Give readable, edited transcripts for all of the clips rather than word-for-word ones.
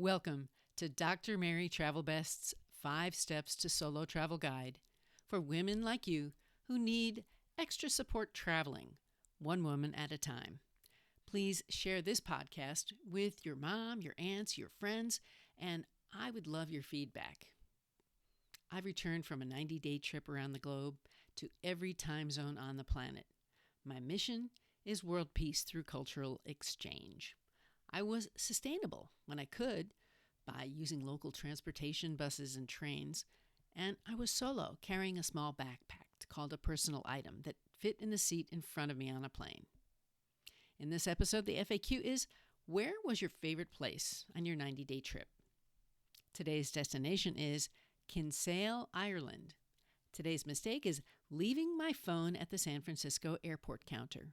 Welcome to Dr. Mary Travel Best's 5 Steps to Solo Travel Guide for women like you who need extra support traveling, one woman at a time. Please share this podcast with your mom, your aunts, your friends, and I would love your feedback. I've returned from a 90-day trip around the globe to every time zone on the planet. My mission is world peace through cultural exchange. I was sustainable when I could by using local transportation, buses, and trains, and I was solo, carrying a small backpack called a personal item that fit in the seat in front of me on a plane. In this episode, the FAQ is, where was your favorite place on your 90-day trip? Today's destination is Kinsale, Ireland. Today's mistake is leaving my phone at the San Francisco airport counter.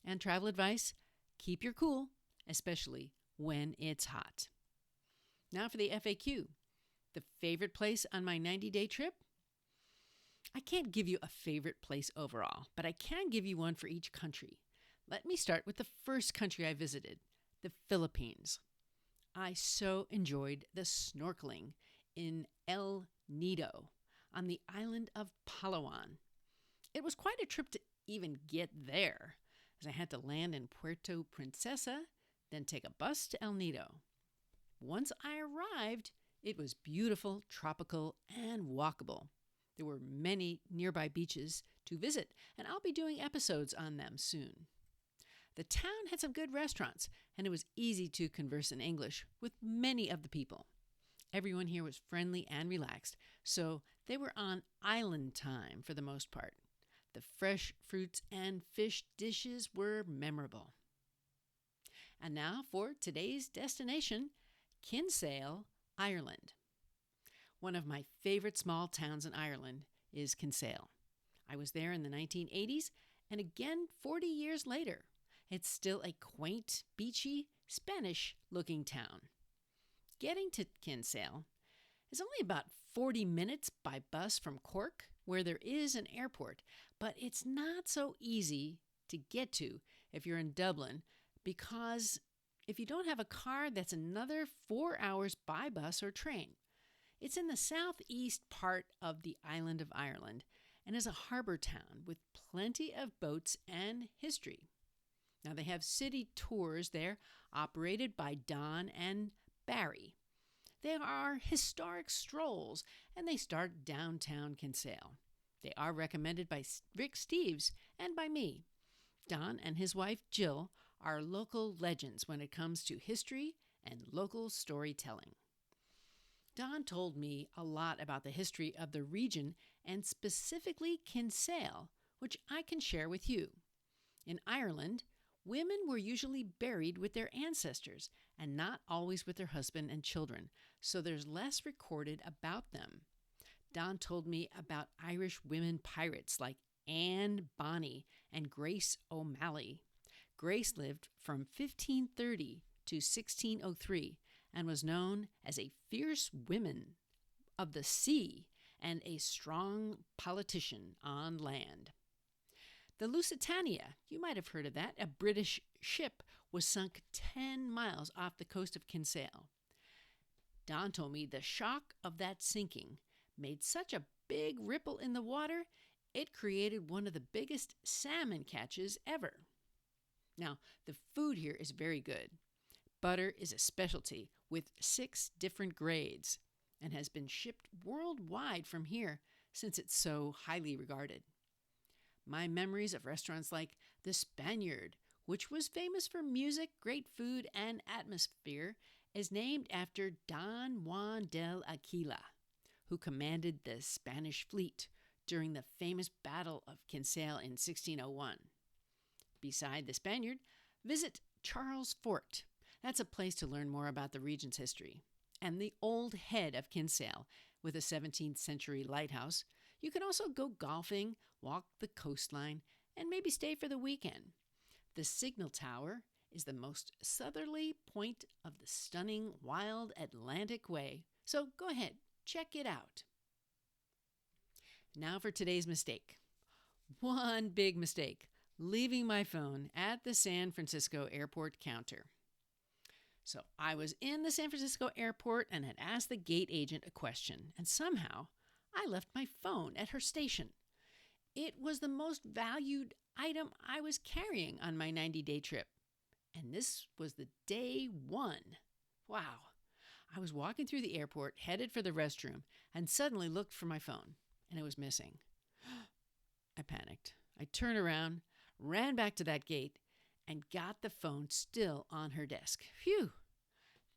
And travel advice, keep your cool, especially when it's hot. Now for the FAQ. The favorite place on my 90-day trip? I can't give you a favorite place overall, but I can give you one for each country. Let me start with the first country I visited, the Philippines. I so enjoyed the snorkeling in Nido on the island of Palawan. It was quite a trip to even get there, as I had to land in Puerto Princesa, then take a bus to El Nido. Once I arrived, it was beautiful, tropical, and walkable. There were many nearby beaches to visit, and I'll be doing episodes on them soon. The town had some good restaurants, and it was easy to converse in English with many of the people. Everyone here was friendly and relaxed, so they were on island time for the most part. The fresh fruits and fish dishes were memorable. And now for today's destination, Kinsale, Ireland. One of my favorite small towns in Ireland is Kinsale. I was there in the 1980s, and again 40 years later. It's still a quaint, beachy, Spanish-looking town. Getting to Kinsale is only about 40 minutes by bus from Cork, where there is an airport, but it's not so easy to get to if you're in Dublin, because if you don't have a car, that's another 4 hours by bus or train. It's in the southeast part of the island of Ireland and is a harbor town with plenty of boats and history. Now, they have city tours there operated by Don and Barry. They are historic strolls, and they start downtown Kinsale. They are recommended by Rick Steves and by me. Don and his wife, Jill, are local legends when it comes to history and local storytelling. Don told me a lot about the history of the region and specifically Kinsale, which I can share with you. In Ireland, women were usually buried with their ancestors and not always with their husband and children, so there's less recorded about them. Don told me about Irish women pirates like Anne Bonny and Grace O'Malley. Grace lived from 1530 to 1603 and was known as a fierce woman of the sea and a strong politician on land. The Lusitania, you might have heard of that, a British ship, was sunk 10 miles off the coast of Kinsale. Don told me the shock of that sinking made such a big ripple in the water, it created one of the biggest salmon catches ever. Now, the food here is very good. Butter is a specialty with 6 different grades and has been shipped worldwide from here since it's so highly regarded. My memories of restaurants like the Spaniard, which was famous for music, great food, and atmosphere, is named after Don Juan de Aquila, who commanded the Spanish fleet during the famous Battle of Kinsale in 1601. Beside the Spaniard, visit Charles Fort. That's a place to learn more about the region's history. And the old head of Kinsale, with a 17th century lighthouse. You can also go golfing, walk the coastline, and maybe stay for the weekend. The Signal Tower is the most southerly point of the stunning Wild Atlantic Way, so go ahead, check it out. Now for today's mistake. One big mistake, leaving my phone at the San Francisco airport counter. So I was in the San Francisco airport and had asked the gate agent a question, and somehow I left my phone at her station. It was the most valued item I was carrying on my 90-day trip. And this was the day one. Wow. I was walking through the airport, headed for the restroom, and suddenly looked for my phone, and it was missing. I panicked. I turned around, ran back to that gate, and got the phone still on her desk. Phew!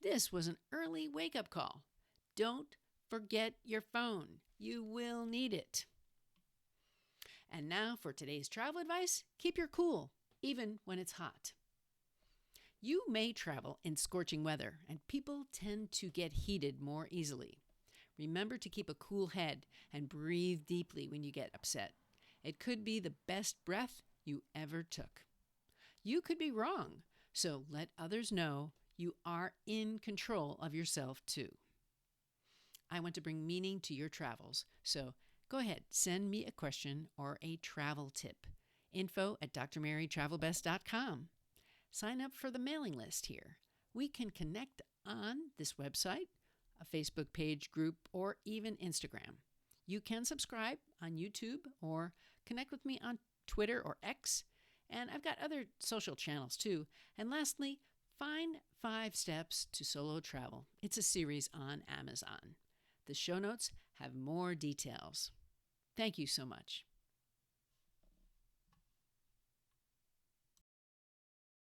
This was an early wake-up call. Don't forget your phone. You will need it. And now for today's travel advice, keep your cool, even when it's hot. You may travel in scorching weather, and people tend to get heated more easily. Remember to keep a cool head and breathe deeply when you get upset. It could be the best breath you ever took. You could be wrong, so let others know you are in control of yourself too. I want to bring meaning to your travels, so go ahead, send me a question or a travel tip. info@drmarytravelbest.com. Sign up for the mailing list here. We can connect on this website, a Facebook page, group, or even Instagram. You can subscribe on YouTube or connect with me on Twitter or X. And I've got other social channels too. And lastly, find 5 Steps to Solo Travel. It's a series on Amazon. The show notes have more details. Thank you so much.